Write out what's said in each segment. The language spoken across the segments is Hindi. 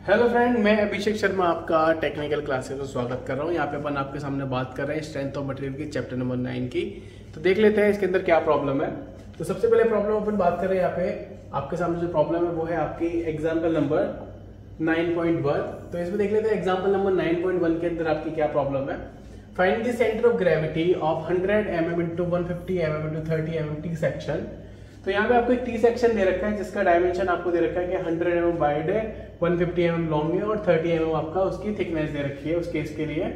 हेलो फ्रेंड, मैं अभिषेक शर्मा आपका टेक्निकल क्लासेस में स्वागत कर रहा हूँ। यहाँ पे अपन आपके सामने बात कर रहे हैं स्ट्रेंथ ऑफ मटेरियल की चैप्टर नंबर 9 की। तो देख लेते हैं इसके अंदर क्या प्रॉब्लम है। तो सबसे पहले प्रॉब्लम अपन बात कर रहे हैं। यहाँ पे आपके सामने जो प्रॉब्लम है वो है आपकी एग्जाम्पल नंबर 9.1। तो इसमें देख लेते हैं एग्जाम्पल नंबर 9.1 के अंदर आपकी क्या प्रॉब्लम है। Find the centre of gravity of 100 mm into 150 mm into 30 mm T section. तो यहाँ पे आपको एक टी सेक्शन दे रखा है जिसका डायमेंशन आपको दे रखा है कि 100 mm वाइड है, 150 mm लॉन्ग है और 30 mm आपका उसकी थिकनेस दे रखी है उस केस के लिए।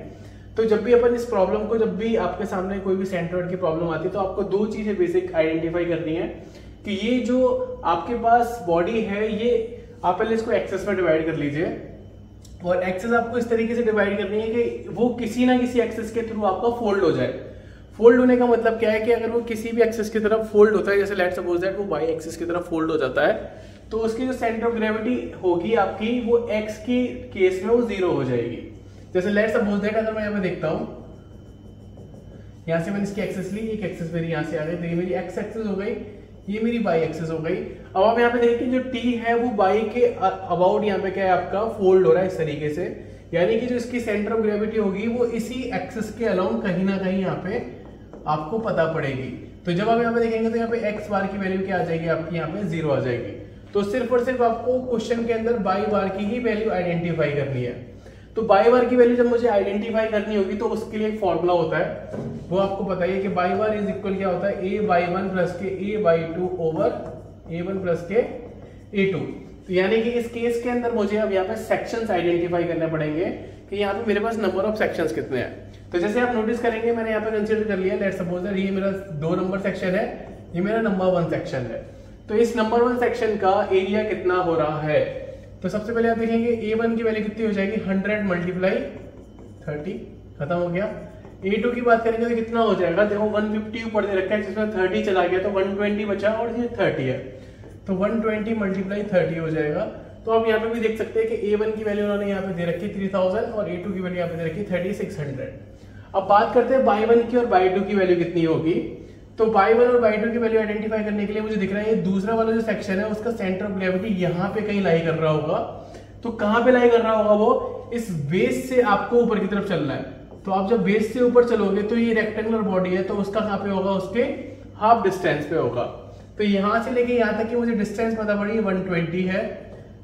तो जब भी अपन इस प्रॉब्लम को, जब भी आपके सामने कोई भी सेंट्रोइड की प्रॉब्लम आती है तो आपको दो चीजें बेसिक आइडेंटिफाई करनी है कि ये जो आपके पास बॉडी है ये आप पहले इसको एक्सेस में डिवाइड कर लीजिए। और एक्सेस आपको इस तरीके से डिवाइड करनी है कि वो किसी ना किसी एक्सेस के थ्रू आपका फोल्ड हो जाए। फोल्ड होने का मतलब क्या है कि अगर वो किसी भी एक्सेस की तरफ फोल्ड होता है, जैसे लेट्स सपोज दैट वो वाई एक्सेस की तरफ फोल्ड हो जाता है, तो उसकी जो सेंटर ऑफ ग्रेविटी होगी आपकी वो एक्स की केस में वो 0 हो जाएगी। जैसे लेट्स सपोज दैट अगर मैं यहाँ पे देखता हूं, यहां से मैंने इसकी एक्सेस ली, एक एक्सेस मेरी यहां से आ गई, तो ये मेरी एक्स एक्सेस हो गई, ये मेरी वाई एक्सेस हो गई। अब आप यहाँ पे देखिए जो टी है वो वाई के अबाउट यहाँ पे क्या है आपका फोल्ड हो रहा है इस तरीके से, यानी कि जो इसकी सेंटर ऑफ ग्रेविटी होगी वो इसी एक्सेस के अलाउंग कहीं ना कहीं यहाँ पे आपको पता पड़ेगी। तो जब आप यहाँ पे देखेंगे तो यहाँ पे एक्स बार की वैल्यू क्या आ जाएगी आपकी, यहाँ पे 0 आ जाएगी। तो सिर्फ और सिर्फ आपको क्वेश्चन के अंदर बाई बार की ही वैल्यू आइडेंटिफाई करनी है। तो बाई बार की वैल्यू जब मुझे आइडेंटिफाई करनी होगी तो उसके लिए एक फॉर्मूला होता है, वो आपको पता है कि बाई बार इज इक्वल क्या होता है, a बाई 1 प्लस के a by 2 over a1 plus के a2। तो यानी कि इस केस के अंदर मुझे अब यहाँ पे सेक्शंस आइडेंटिफाई करने पड़ेंगे कि यहाँ पे मेरे पास नंबर ऑफ सेक्शंस कितने हैं। तो जैसे आप नोटिस करेंगे मैंने यहाँ पे कंसीडर कर लिया, लेट्स सपोज दैट ये मेरा 2 नंबर सेक्शन है, ये मेरा नंबर 1 सेक्शन है। तो इस नंबर 1 सेक्शन का एरिया कितना हो रहा है, तो सबसे पहले आप देखेंगे a1 की वैल्यू कितनी हो जाएगी, 100 मल्टीप्लाई 30, खत्म हो गया। a2 की बात करेंगे तो कितना हो जाएगा, देखो 150 ऊपर दे रखा है जिसमें 30 चला गया तो 120 बचा और ये 30 है, तो 120 मल्टीप्लाई 30 हो जाएगा। तो आप यहाँ पे भी देख सकते हैं कि a1 की वैल्यू उन्होंने यहाँ पे दे रखी है 3000 और a2 की वैल्यू यहाँ पे दे रखी है 3600। अब बात करते हैं बाई 1 की और बाई 2 की वैल्यू कितनी होगी। तो बाई 1 और बाई 2 की वैल्यू आइडेंटिफाई करने के लिए मुझे दिख रहा है ये दूसरा वाला जो सेक्शन है उसका सेंटर ऑफ ग्रेविटी यहाँ पे कहीं लाई कर रहा होगा। तो कहाँ पे लाई कर रहा होगा, वो इस बेस से आपको ऊपर की तरफ चलना है। तो आप जब बेस से ऊपर चलोगे तो ये रेक्टेंगुलर बॉडी है तो उसका कहाँ पे होगा, उसके हाफ डिस्टेंस पे होगा। तो यहां से लेके यहाँ तक की मुझे डिस्टेंस पता पड़ी 120 है,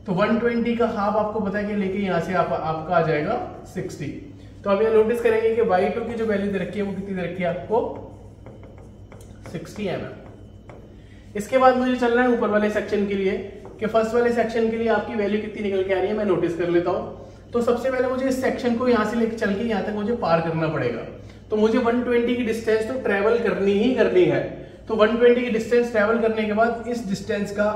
तो 120 का हाफ आपको पता है कि लेके यहाँ से आपका आ जाएगा 60। तो अब यहाँ नोटिस करेंगे कि y2 की जो वैल्यू दे रखी है वो कितनी दे रखी है आपको, 60 mm। इसके बाद मुझे चलना है ऊपर वाले सेक्शन के लिए कि फर्स्ट वाले सेक्शन के लिए आपकी वैल्यू कितनी निकल के आ रही है, मैं नोटिस कर लेता हूं। तो सबसे पहले मुझे इस सेक्शन को यहाँ से लेकर चल के यहाँ तक मुझे पार करना पड़ेगा। तो मुझे 120 की डिस्टेंस तो ट्रेवल करनी ही करनी है। तो 120 की डिस्टेंस ट्रेवल करने के बाद इस डिस्टेंस का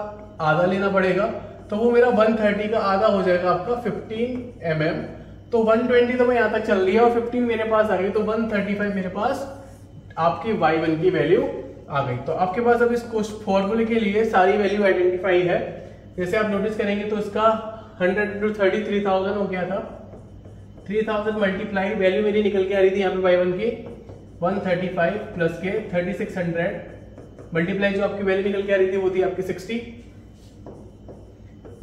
आधा लेना पड़ेगा, तो वो मेरा 130 का आधा हो जाएगा आपका 15 mm। तो 120 तो मैं यहाँ तक चल लिया और 15 मेरे पास आ गई, तो 135 मेरे पास आपकी y1 की वैल्यू आ गई। तो आपके पास अब इस फॉर्मूले के लिए सारी वैल्यू आइडेंटिफाई है। जैसे आप नोटिस करेंगे तो इसका 100 into 30 3000 हो गया था, 3000 मल्टीप्लाई वैल्यू मेरी निकल के आ रही थी यहाँ पे y1 की 135 प्लस के 3600 मल्टीप्लाई जो आपकी वैल्यू निकल के आ रही थी वो थी आपकी 60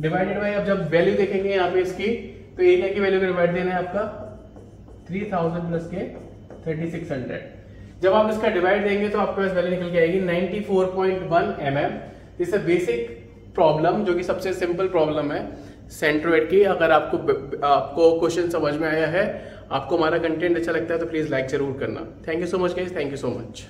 डिवाइडेड बाय, अब जब वैल्यू देखेंगे यहाँ पे इसकी तो एरिया की वैल्यू को डिवाइड देना है आपका 3000 प्लस के 3600। जब आप इसका डिवाइड देंगे तो आपके पास वैल्यू निकल के आएगी 94.1 mm। This a basic problem जो कि सबसे सिंपल प्रॉब्लम है सेंट्रोइड की। अगर आपको क्वेश्चन समझ में आया है, आपको हमारा कंटेंट अच्छा लगता है तो प्लीज लाइक जरूर करना। Thank you so much guys, thank you so much.